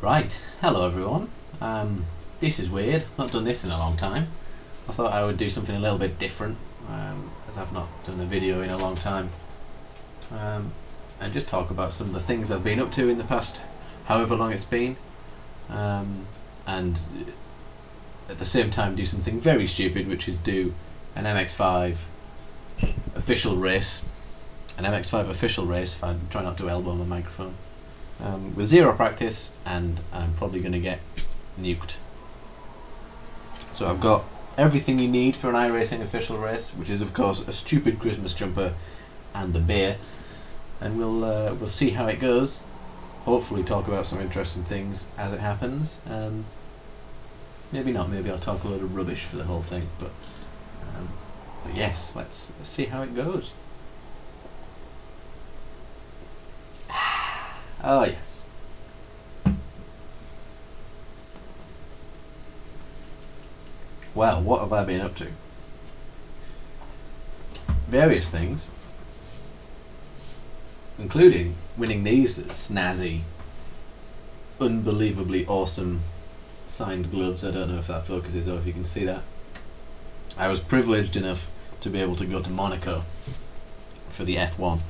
Right, hello everyone. This is weird, not done this in a long time. I thought I would do something a little bit different, as I've not done a video in a long time. And just talk about some of the things I've been up to in the past, however long it's been. And at the same time do something very stupid, which is do an MX-5 official race. An MX-5 official race, if I try not to elbow my microphone. With zero practice, and I'm probably going to get nuked. So I've got everything you need for an iRacing official race, which is of course a stupid Christmas jumper and a beer, and we'll see how it goes. Hopefully talk about some interesting things as it happens. Maybe not, maybe I'll talk a load of rubbish for the whole thing, but yes, let's see how it goes. Oh yes. Well, what have I been up to? Various things, including winning these snazzy, unbelievably awesome signed gloves. I don't know if that focuses or if you can see that. I was privileged enough to be able to go to Monaco for the F1,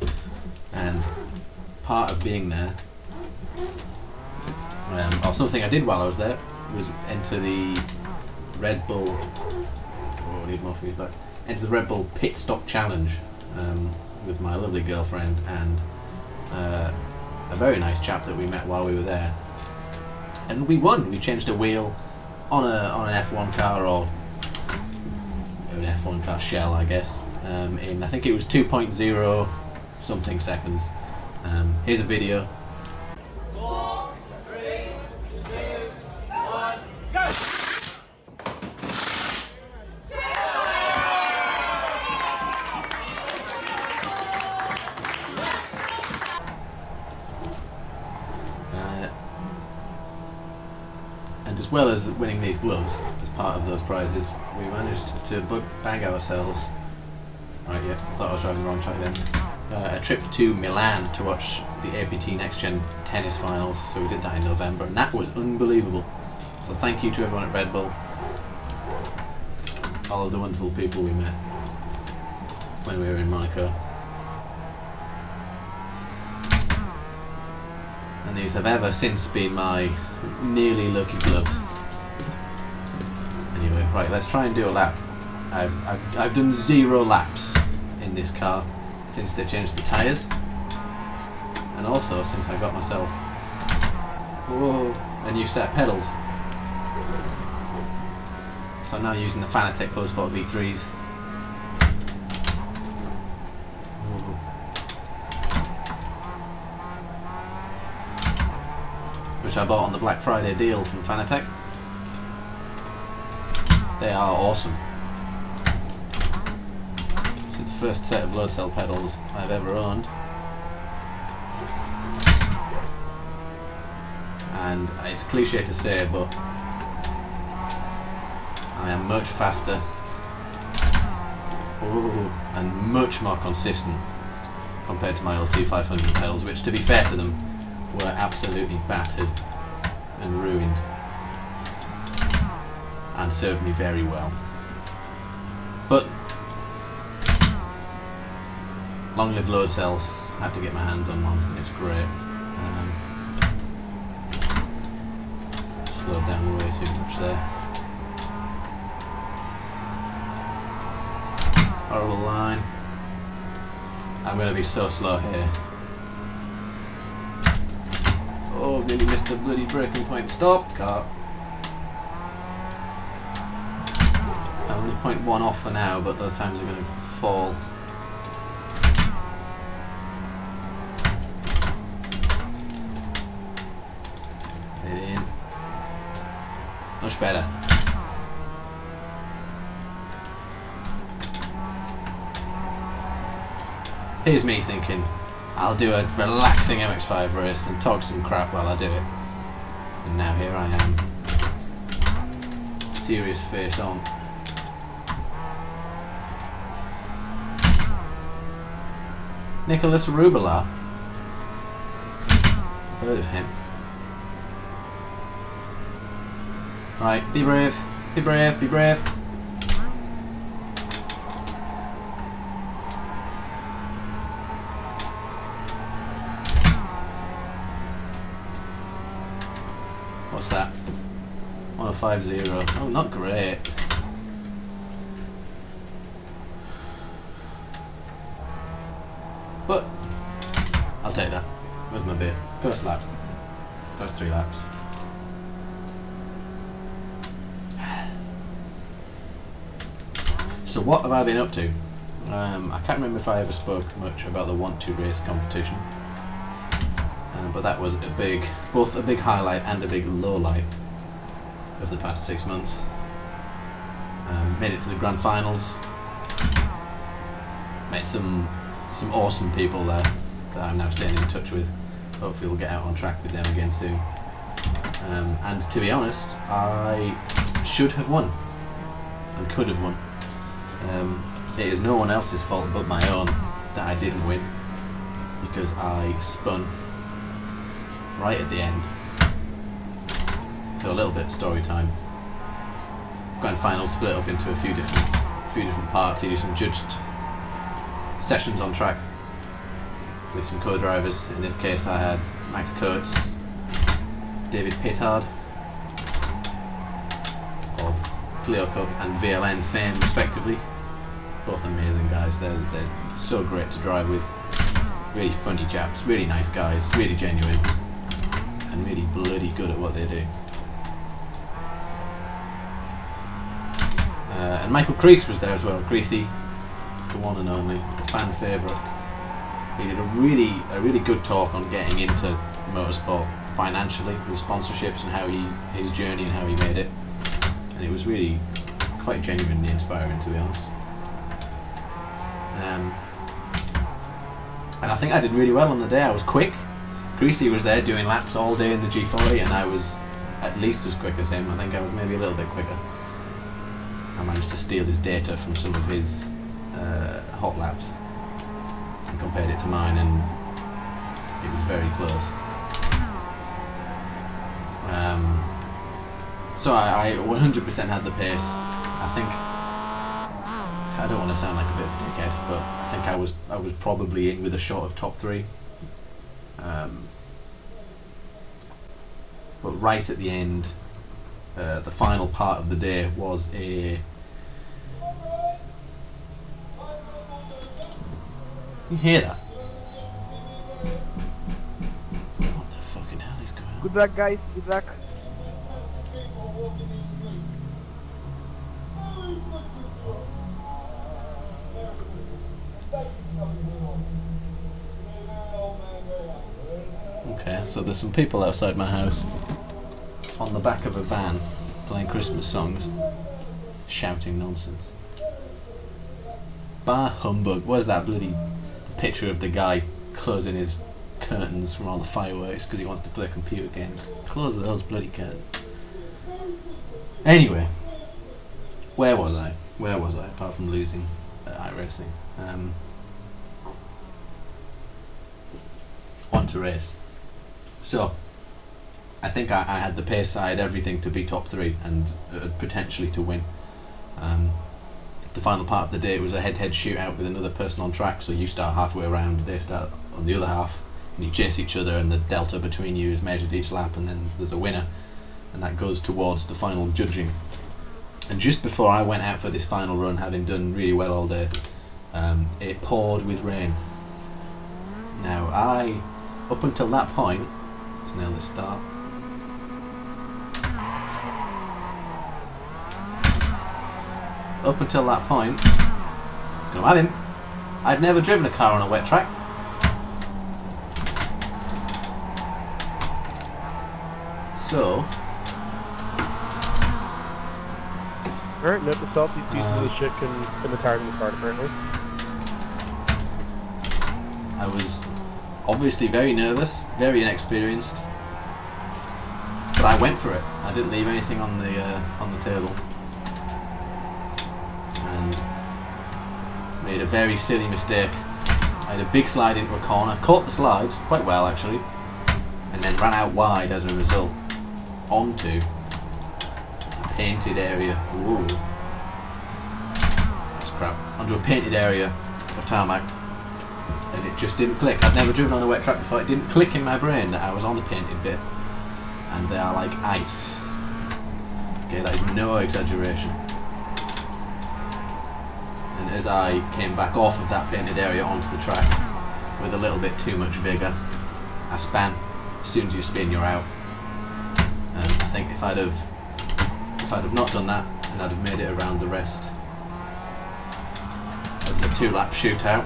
and part of being there, or something I did while I was there, was enter the Red Bull. Oh, I need more feedback. Enter the Red Bull Pit Stop Challenge with my lovely girlfriend and a very nice chap that we met while we were there, and we won. We changed a wheel on an F1 car, or an F1 car shell, I guess. In I think it was 2.0 something seconds. Here's a video. 4, 3, 2, 1, go! And as well as winning these gloves, as part of those prizes, we managed to bag ourselves. Right, yeah, I thought I was driving the wrong track then. A trip to Milan to watch the APT Next Gen tennis finals. So we did that in November, and that was unbelievable. So thank you to everyone at Red Bull, all of the wonderful people we met when we were in Monaco. And these have ever since been my nearly lucky gloves. Anyway, right, let's try and do a lap. I've done 0 laps in this car since they changed the tyres, and also since I got myself a new set of pedals. So I'm now using the Fanatec Close Spot V3s. Which I bought on the Black Friday deal from Fanatec. They are awesome. This is the first set of load cell pedals I've ever owned, and it's cliche to say, but I am much faster and much more consistent compared to my old T500 pedals, which, to be fair to them, were absolutely battered and ruined, and served me very well. But long live load cells. I had to get my hands on one. It's great. Slowed down way too much there. Horrible line. I'm going to be so slow here. Oh, I've nearly missed the bloody braking point. Stop, car. I'm only 0.1 off for now, but those times are going to fall. Get it in. Much better. Here's me thinking, I'll do a relaxing MX-5 race and talk some crap while I do it. And now here I am. Serious face on. Nicolas Rubilar. I've heard of him. Right, be brave, be brave, be brave. What's that? 150. Oh, not great. But I'll take that. Where's my bit? First lap. First 3 laps. So what have I been up to? I can't remember if I ever spoke much about the Want to Race competition, but that was both a big highlight and a big low light of the past 6 months. Made it to the grand finals. Met some awesome people there that I'm now staying in touch with. Hopefully we'll get out on track with them again soon. And to be honest, I should have won and could have won. It is no one else's fault but my own that I didn't win, because I spun right at the end. So a little bit of story time. Grand final split up into a few different parts. You do some judged sessions on track with some co-drivers. In this case I had Max Coates, David Pittard of Clio Cup and VLN fame respectively. Both amazing guys. They're so great to drive with. Really funny chaps, really nice guys, really genuine, and really bloody good at what they do. And Michael Crease was there as well. Creasy, the one and only, a fan favourite. He did a really good talk on getting into motorsport financially with sponsorships and how his journey and how he made it. And it was really quite genuinely inspiring, to be honest. And I think I did really well on the day. I was quick. Creasy was there doing laps all day in the G40, and I was at least as quick as him. I think I was maybe a little bit quicker. I managed to steal his data from some of his hot laps and compared it to mine, and it was very close. So I 100% had the pace. I think, I don't want to sound like a bit of a dickhead, but I think I was probably in with a shot of top 3. But right at the end, the final part of the day was a... You hear that? What the fucking hell is going on? Good luck, guys. Good luck. Okay, so there's some people outside my house on the back of a van playing Christmas songs, shouting nonsense. Bah humbug. Where's that bloody picture of the guy closing his curtains from all the fireworks because he wants to play computer games? Close those bloody curtains. Anyway, where was I apart from losing at iRacing? Want to race. So I think I had the pace, I had everything to be top 3 and potentially to win. The final part of the day, it was a head-to-head shootout with another person on track, so you start halfway around, they start on the other half, and you chase each other, and the delta between you is measured each lap, and then there's a winner, and that goes towards the final judging. And just before I went out for this final run, having done really well all day, it poured with rain. Now up until that point, let's nail this start. Up until that point, gonna have him. I'd never driven a car on a wet track. So, Alright, note to self, these pieces of shit can spin the tires in the car apparently. I was obviously very nervous, very inexperienced, but I went for it. I didn't leave anything on the table, and made a very silly mistake. I had a big slide into a corner, caught the slide quite well actually, and then ran out wide as a result onto painted area. Ooh. That's crap. Onto a painted area of tarmac, and it just didn't click. I'd never driven on a wet track before. It didn't click in my brain that I was on the painted bit, and they are like ice. Okay, that is no exaggeration. And as I came back off of that painted area onto the track with a little bit too much vigour, I span. As soon as you spin, you're out. I think if I'd have not done that, and I'd have made it around the rest of the 2-lap shootout.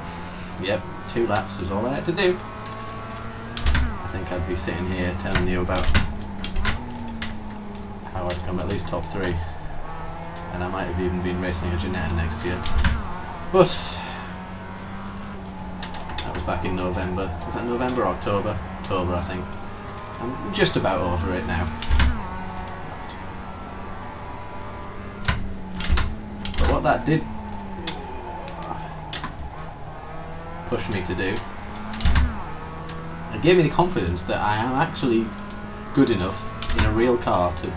Yep, 2 laps was all I had to do. I think I'd be sitting here telling you about how I'd come at least top 3, and I might have even been racing a Ginetta next year. But that was back in November. Was that November or October? October, I think. I'm just about over it now. But what that did push me to do, it gave me the confidence that I am actually good enough in a real car to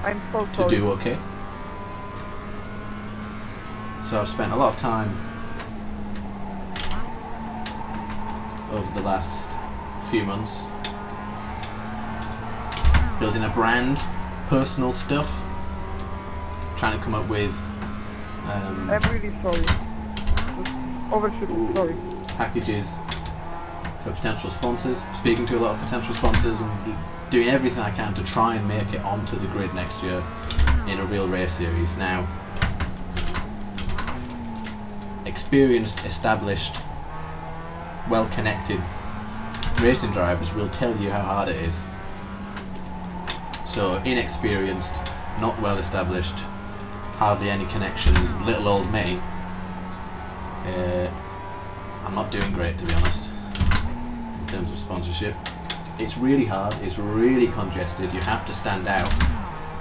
do okay. So I've spent a lot of time over the last few months building a brand, personal stuff, trying to come up with I'm really sorry. Overshoot, sorry. packages for potential sponsors, speaking to a lot of potential sponsors and doing everything I can to try and make it onto the grid next year in a real race series. Now, experienced, established, well-connected racing drivers will tell you how hard it is. So inexperienced, not well established, hardly any connections, little old me, I'm not doing great, to be honest, in terms of sponsorship. It's really hard, it's really congested, you have to stand out.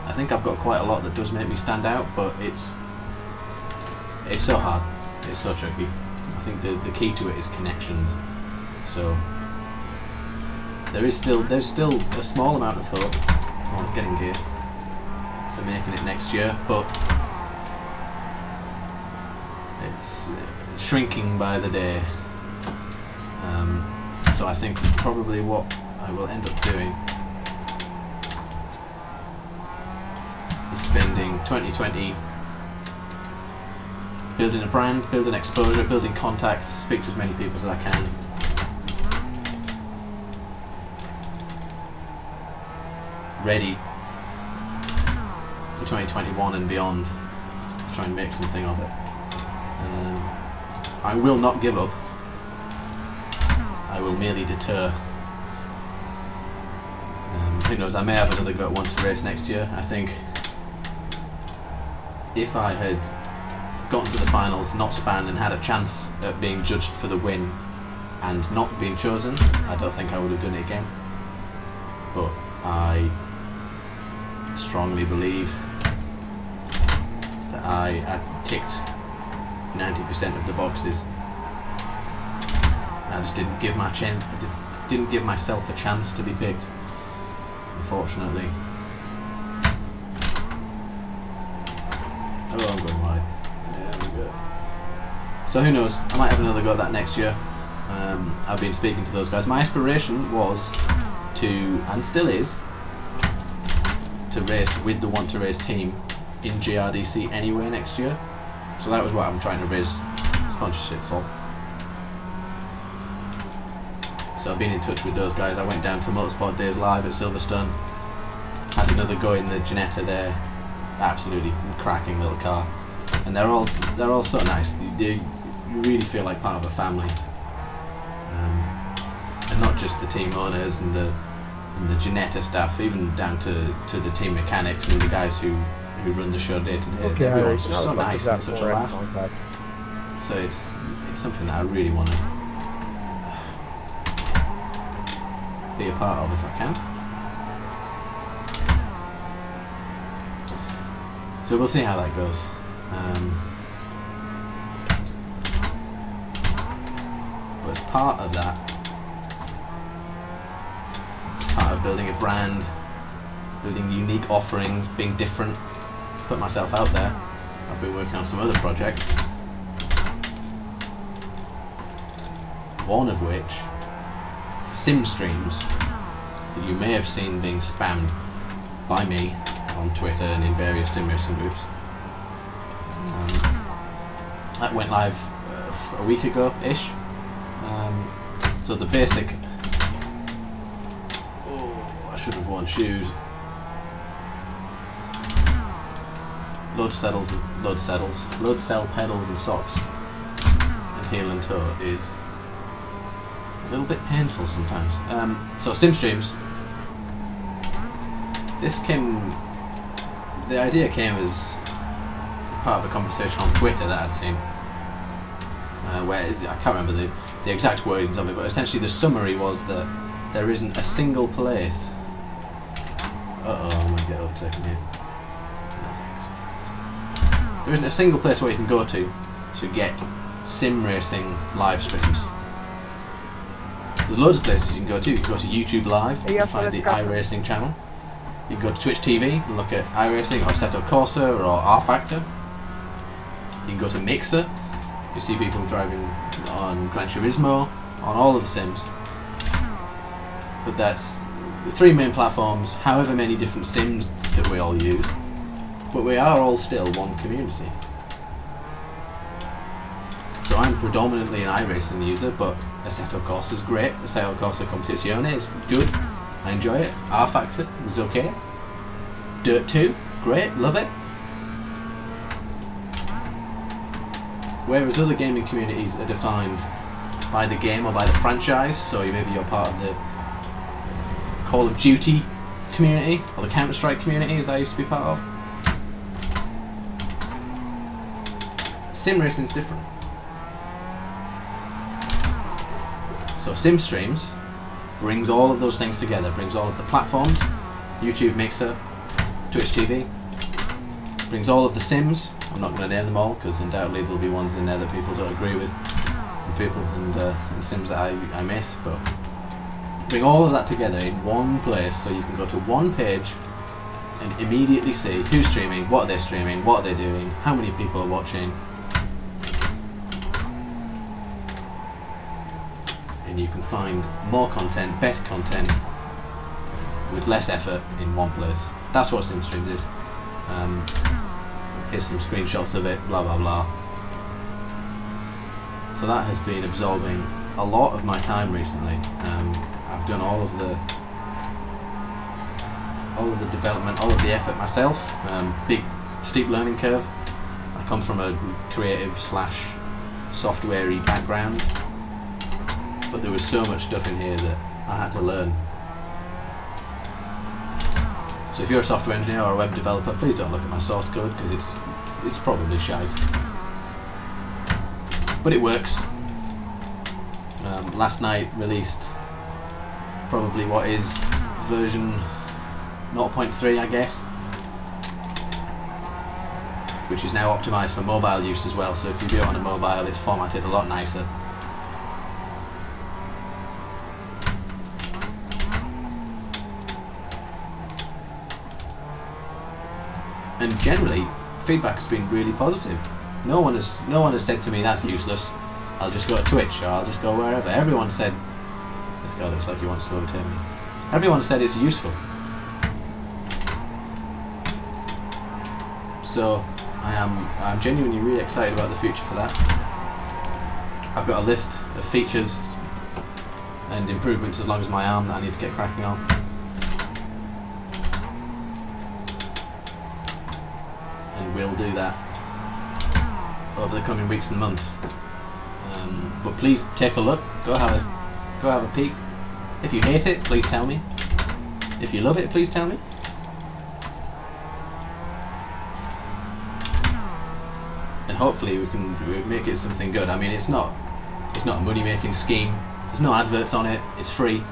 I think I've got quite a lot that does make me stand out, but it's so hard, it's so tricky. I think the key to it is connections. So there's still a small amount of hope for getting gear for making it next year, but it's shrinking by the day. So I think probably what I will end up doing is spending 2020 building a brand, building exposure, building contacts, speak to as many people as I can. Ready for 2021 and beyond to try and make something of it. I will not give up. I will merely deter. Who knows, I may have another go at wanted race next year. I think if I had gotten to the finals, not spanned, and had a chance at being judged for the win and not being chosen, I don't think I would have done it again. But I strongly believe that I ticked 90% of the boxes. I just didn't give myself a chance to be picked, unfortunately. Oh, I'm going wide. Yeah, we go. So who knows? I might have another go at that next year. I've been speaking to those guys. My aspiration was to, and still is, to race with the Want to Race team in GRDC anyway next year. So that was what I'm trying to raise sponsorship for. So I've been in touch with those guys. I went down to Motorsport Days Live at Silverstone, had another go in the Ginetta there. Absolutely cracking little car, and they're all so nice. You really feel like part of a family, and not just the team owners and the Ginetta staff, even down to the team mechanics and the guys who run the show day to day. Okay, Everyone's just so I'll nice and such a laugh. So it's something that I really want to be a part of if I can. So we'll see how that goes. But as part of that, as part of building a brand, building unique offerings, being different, put myself out there. I've been working on some other projects. One of which, sim streams, that you may have seen being spammed by me on Twitter and in various sim racing groups. That went live a week ago-ish. So the basic... Oh, I should have worn shoes. Load cell pedals and socks and heel and toe is a little bit painful sometimes. So sim streams. The idea came as part of a conversation on Twitter that I'd seen, where I can't remember the exact wordings of it, but essentially the summary was that there isn't a single place. I'm gonna get overtaken here. There isn't a single place where you can go to get sim racing live streams. There's loads of places you can go to. You can go to YouTube Live and find the iRacing channel. You can go to Twitch TV and look at iRacing or Assetto Corsa or R Factor. You can go to Mixer. You see people driving on Gran Turismo, on all of the sims. But that's the three main platforms, however many different sims that we all use. But we are all still one community. So I'm predominantly an iRacing user, but Assetto Corsa is great. Assetto Corsa Competizione is good. I enjoy it. R Factor was okay. Dirt 2, great, love it. Whereas other gaming communities are defined by the game or by the franchise, so maybe you're part of the Call of Duty community or the Counter-Strike community, as I used to be part of. Sim racing's different. So sim streams brings all of those things together, brings all of the platforms, YouTube, Mixer, Twitch TV, brings all of the sims. I'm not going to name them all because undoubtedly there'll be ones in there that people don't agree with, and sims that I miss, but bring all of that together in one place so you can go to one page and immediately see who's streaming, what they're streaming, what they're doing, how many people are watching. And you can find more content, better content, with less effort in one place. That's what SimStreams is. Here's some screenshots of it, blah blah blah. So that has been absorbing a lot of my time recently. I've done all of the development, all of the effort myself. Big steep learning curve. I come from a creative / software-y background, but there was so much stuff in here that I had to learn. So if you're a software engineer or a web developer, please don't look at my source code because it's probably shite. But it works. Last night released probably what is version 0.3, I guess, which is now optimised for mobile use as well, so if you do it on a mobile it's formatted a lot nicer. And generally, feedback has been really positive. No one has said to me that's useless. I'll just go to Twitch or I'll just go wherever. Everyone said, this guy looks like he wants to overtake me. Everyone said it's useful. So I'm genuinely really excited about the future for that. I've got a list of features and improvements as long as my arm that I need to get cracking on. And we'll do that over the coming weeks and months. But please take a look. Go have a peek. If you hate it, please tell me. If you love it, please tell me. And hopefully we make it something good. I mean, it's not a money-making scheme. There's no adverts on it. It's free.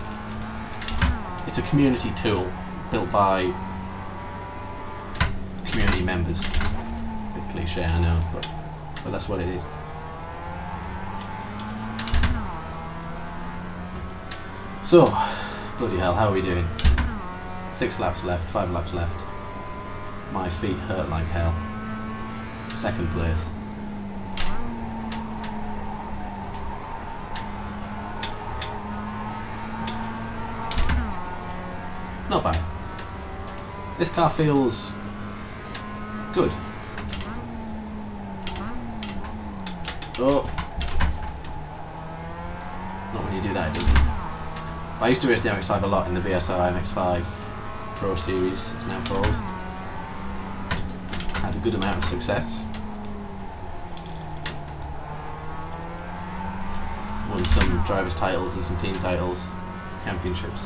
It's a community tool built by community members. A bit cliche, I know, but that's what it is. So, bloody hell, how are we doing? 6 laps left, 5 laps left. my feet hurt like hell. Second place. Not bad. This car feels good. Oh. Not when you do that, it doesn't. I used to race the MX-5 a lot in the BSR MX-5 Pro Series, it's now called. Had a good amount of success. Won some drivers' titles and some team titles, championships.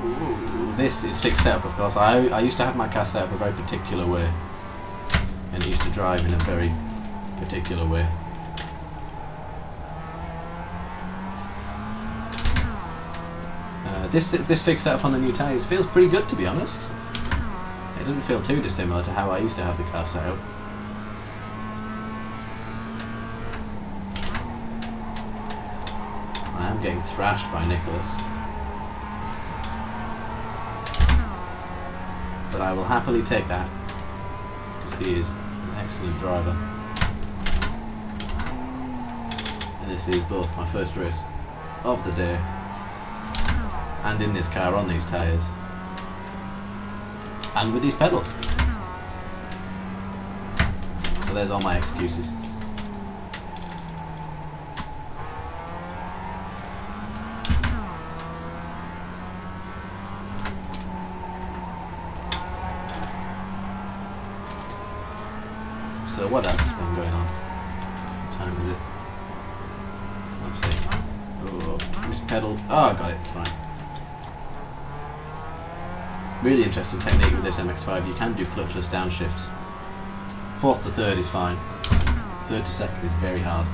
Ooh, this is fixed setup, of course. I used to have my car set up a very particular way, and it used to drive in a very particular way. This fixed setup on the new tyres feels pretty good, to be honest. It doesn't feel too dissimilar to how I used to have the car set up. I am getting thrashed by Nicolas, but I will happily take that because he is an excellent driver. And this is both my first race of the day and in this car on these tyres and with these pedals. So there's all my excuses. So what else has been going on? What time is it? Let's see. Oh, this pedal. Oh, I got it, it's fine. Really interesting technique with this MX-5. You can do clutchless downshifts. 4th to 3rd is fine. 3rd to 2nd is very hard.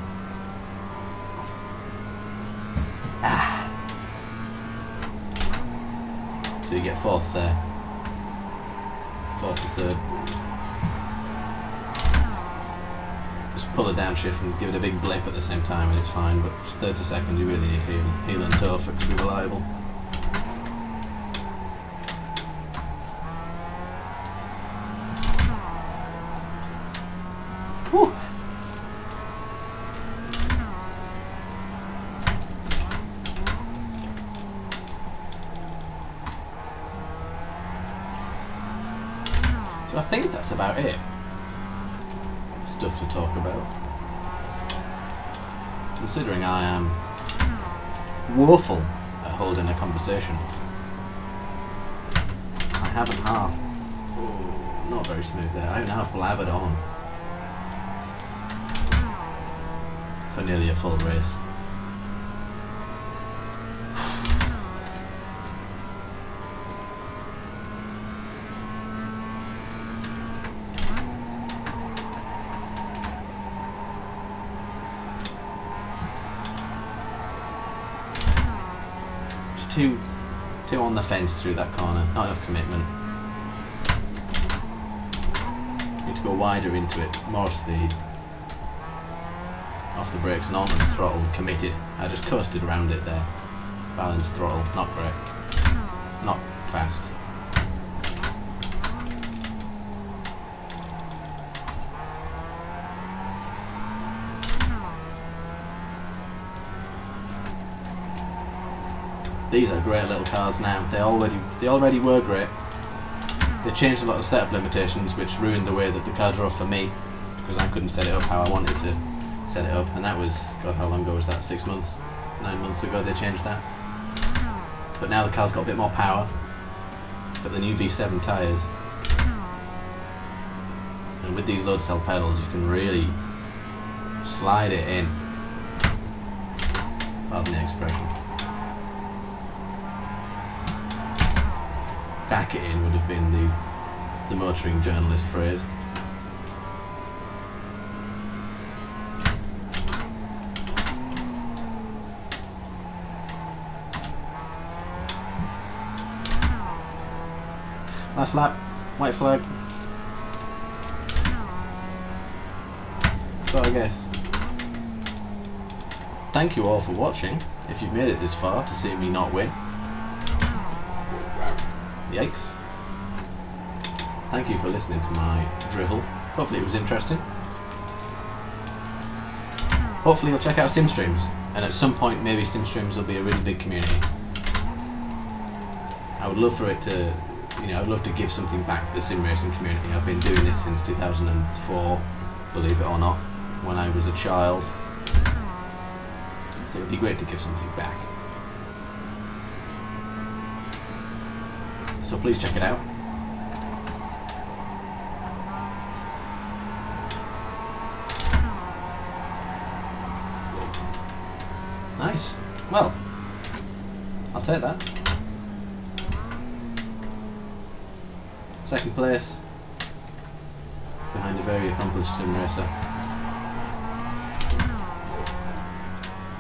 Ah. So you get 4th there. 4th to 3rd. Just pull a downshift and give it a big blip at the same time and it's fine, but 3rd to 2nd you really need heel and toe for it to be reliable. Whew. So I think that's about it. Stuff to talk about. Considering I am woeful at holding a conversation. I haven't half. Oh, not very smooth there. I haven't half blabbered on for nearly a full race. Just too on the fence through that corner. Not enough commitment. Need to go wider into it. More speed. Off the brakes and onto the throttle, committed. I just coasted around it there. Balanced throttle, not great. Not fast. These are great little cars now. They already were great. They changed a lot of setup limitations which ruined the way that the car drove for me because I couldn't set it up how I wanted to set it up, and that was, God, how long ago was that? 6 months? 9 months ago they changed that. But now the car's got a bit more power. It's got the new V7 tyres. And with these load cell pedals you can really slide it in. Pardon the expression. Back it in would have been the motoring journalist phrase. Last lap, white flag. So I guess, thank you all for watching, if you've made it this far to see me not win. Yikes. Thank you for listening to my drivel. Hopefully it was interesting. Hopefully you'll check out SimStreams, and at some point maybe SimStreams will be a really big community. I would love for it to, I'd love to give something back to the sim racing community. I've been doing this since 2004, believe it or not, when I was a child. So it would be great to give something back. So please check it out. Nice. Well, I'll take that. Second place, behind a very accomplished sim racer.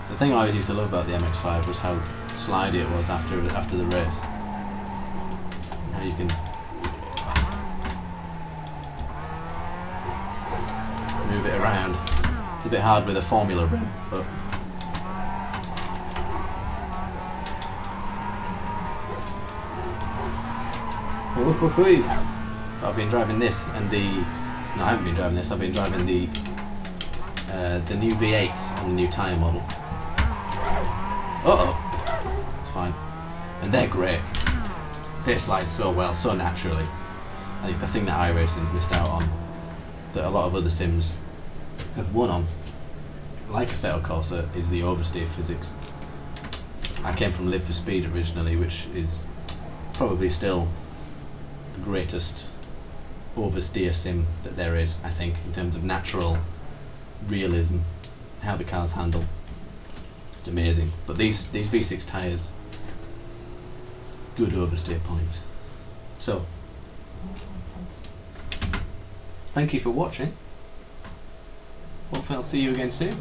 The thing I always used to love about the MX-5 was how slidey it was after the race. How you can move it around. It's a bit hard with a Formula rim, but I've been driving this and no, I haven't been driving this. I've been driving the new V8s and the new tyre model. It's fine, and they're great. They slide so well, so naturally. I think the thing that iRacing's missed out on, that a lot of other sims have won on, like Assetto Corsa, is the oversteer physics. I came from Live for Speed originally, which is probably still the greatest oversteer sim that there is, I think, in terms of natural realism, how the cars handle. It's amazing. But these V6 tyres, good oversteer points. So, thank you for watching. Hopefully I'll see you again soon.